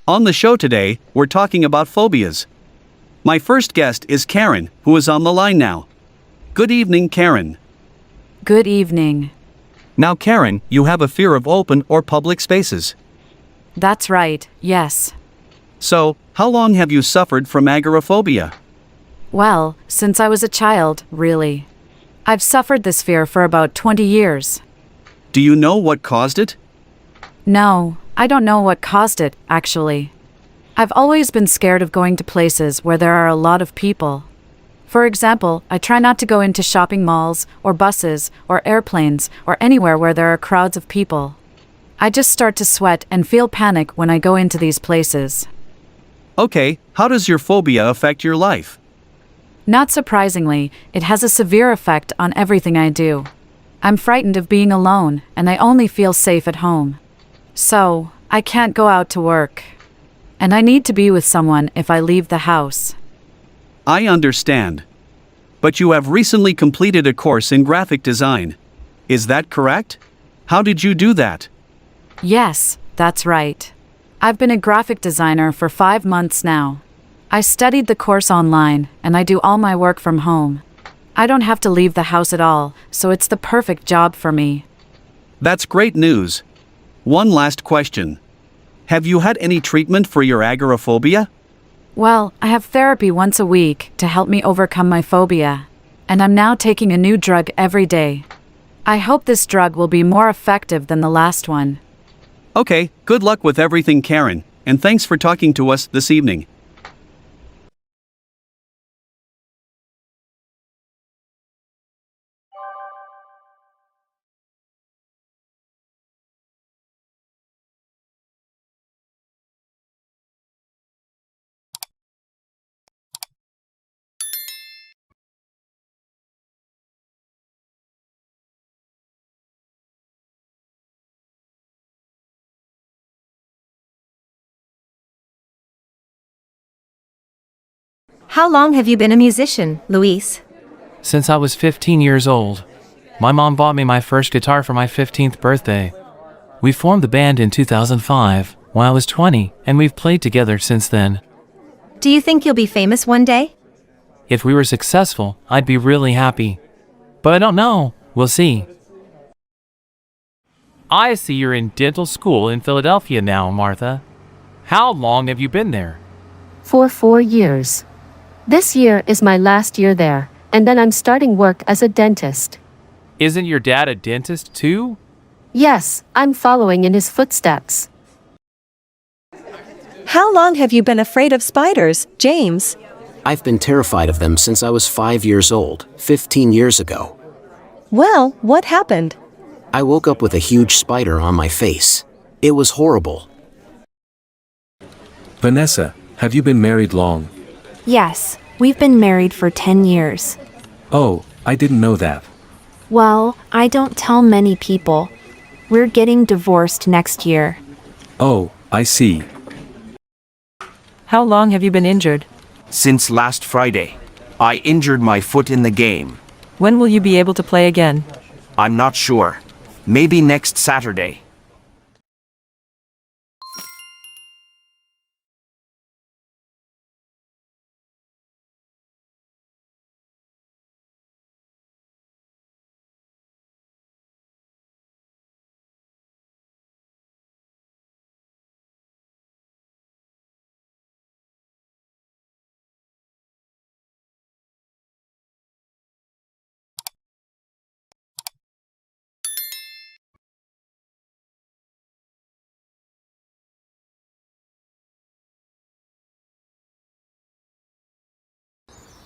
On the show today, we're talking about phobias. My first guest is Karen, who is on the line now. Good evening, Karen. Good evening. Now, Karen, you have a fear of open or public spaces. That's right, yes. So, how long have you suffered from agoraphobia? Well, since I was a child, really. I've suffered this fear for about 20 years. Do you know what caused it? No, I don't know what caused it, actually. I've always been scared of going to places where there are a lot of people. For example, I try not to go into shopping malls, or buses, or airplanes, or anywhere where there are crowds of people. I just start to sweat and feel panic when I go into these places. Okay, how does your phobia affect your life? Not surprisingly, it has a severe effect on everything I do. I'm frightened of being alone, and I only feel safe at home. So, I can't go out to work. And I need to be with someone if I leave the house. I understand. But you have recently completed a course in graphic design. Is that correct? How did you do that? Yes, that's right. I've been a graphic designer for 5 months now. I studied the course online, and I do all my work from home. I don't have to leave the house at all, so it's the perfect job for me. That's great news. One last question. Have you had any treatment for your agoraphobia? Well, I have therapy once a week to help me overcome my phobia, and I'm now taking a new drug every day. I hope this drug will be more effective than the last one. Okay, good luck with everything, Karen, and thanks for talking to us this evening. How long have you been a musician, Luis? Since I was 15 years old. My mom bought me my first guitar for my 15th birthday. We formed the band in 2005, when I was 20, and we've played together since then. Do you think you'll be famous one day? If we were successful, I'd be really happy. But I don't know. We'll see. I see you're in dental school in Philadelphia now, Martha. How long have you been there? For 4 years. This year is my last year there, and then I'm starting work as a dentist. Isn't your dad a dentist too? Yes, I'm following in his footsteps. How long have you been afraid of spiders, James? I've been terrified of them since I was 5 years old, 15 years ago. Well, what happened? I woke up with a huge spider on my face. It was horrible. Vanessa, have you been married long? Yes, we've been married for 10 years. Oh, I didn't know that. Well, I don't tell many people. We're getting divorced next year. Oh, I see. How long have you been injured? Since last Friday. I injured my foot in the game. When will you be able to play again? I'm not sure. Maybe next Saturday.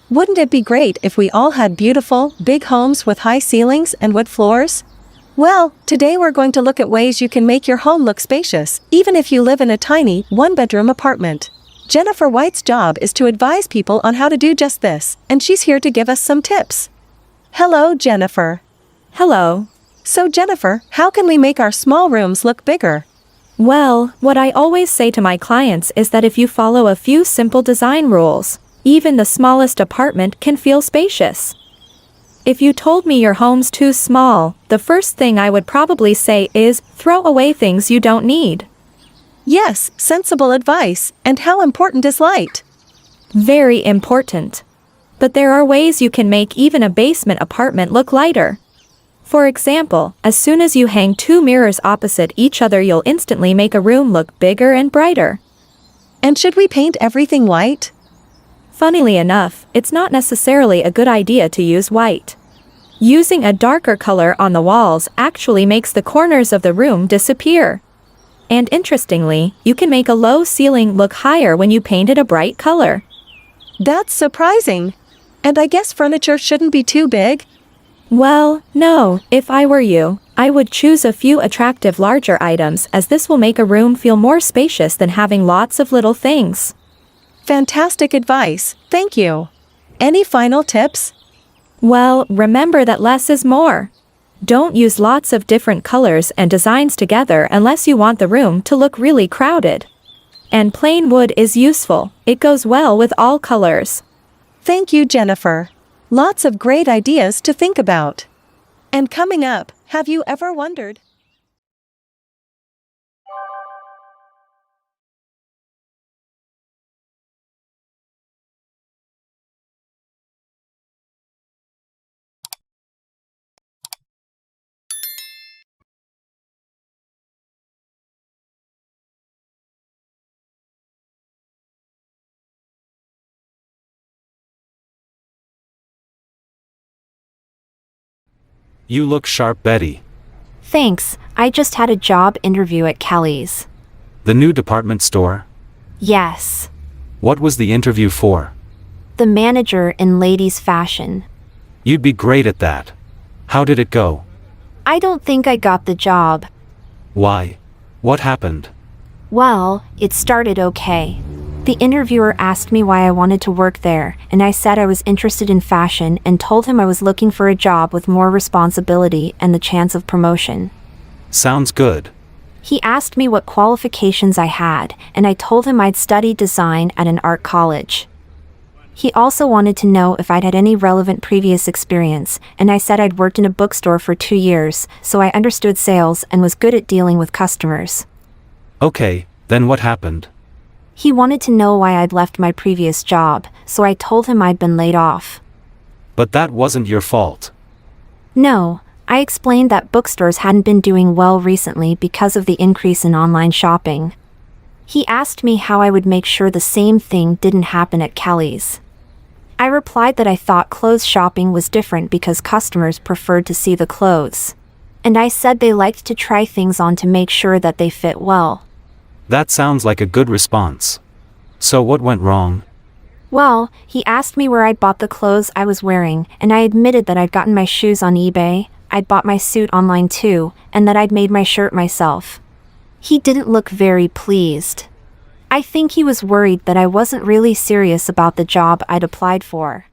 Wouldn't it be great if we all had beautiful, big homes with high ceilings and wood floors? Well, today we're going to look at ways you can make your home look spacious, even if you live in a tiny, one-bedroom apartment. Jennifer White's job is to advise people on how to do just this, and she's here to give us some tips. Hello, Jennifer. Hello. So Jennifer, how can we make our small rooms look bigger? Well, what I always say to my clients is that if you follow a few simple design rules, even the smallest apartment can feel spacious. If you told me your home's too small, the first thing I would probably say is, throw away things you don't need. Yes, sensible advice. And how important is light? Very important. But there are ways you can make even a basement apartment look lighter. For example, as soon as you hang two mirrors opposite each other, you'll instantly make a room look bigger and brighter. And should we paint everything white? Funnily enough, it's not necessarily a good idea to use white. Using a darker color on the walls actually makes the corners of the room disappear. And interestingly, you can make a low ceiling look higher when you paint it a bright color. That's surprising. And I guess furniture shouldn't be too big? Well, no, if I were you, I would choose a few attractive larger items, as this will make a room feel more spacious than having lots of little things. Fantastic advice, thank you. Any final tips? Well, remember that less is more. Don't use lots of different colors and designs together unless you want the room to look really crowded. And plain wood is useful, it goes well with all colors. Thank you, Jennifer. Lots of great ideas to think about. And coming up, have you ever wondered? You look sharp, Betty. Thanks, I just had a job interview at Kelly's. The new department store? Yes. What was the interview for? The manager in ladies' fashion. You'd be great at that. How did it go? I don't think I got the job. Why? What happened? Well, it started okay. The interviewer asked me why I wanted to work there, and I said I was interested in fashion and told him I was looking for a job with more responsibility and the chance of promotion. Sounds good. He asked me what qualifications I had, and I told him I'd studied design at an art college. He also wanted to know if I'd had any relevant previous experience, and I said I'd worked in a bookstore for 2 years, so I understood sales and was good at dealing with customers. Okay, then what happened? He wanted to know why I'd left my previous job, so I told him I'd been laid off. But that wasn't your fault. No, I explained that bookstores hadn't been doing well recently because of the increase in online shopping. He asked me how I would make sure the same thing didn't happen at Kelly's. I replied that I thought clothes shopping was different because customers preferred to see the clothes. And I said they liked to try things on to make sure that they fit well. That sounds like a good response. So what went wrong? Well, he asked me where I'd bought the clothes I was wearing, and I admitted that I'd gotten my shoes on eBay, I'd bought my suit online too, and that I'd made my shirt myself. He didn't look very pleased. I think he was worried that I wasn't really serious about the job I'd applied for.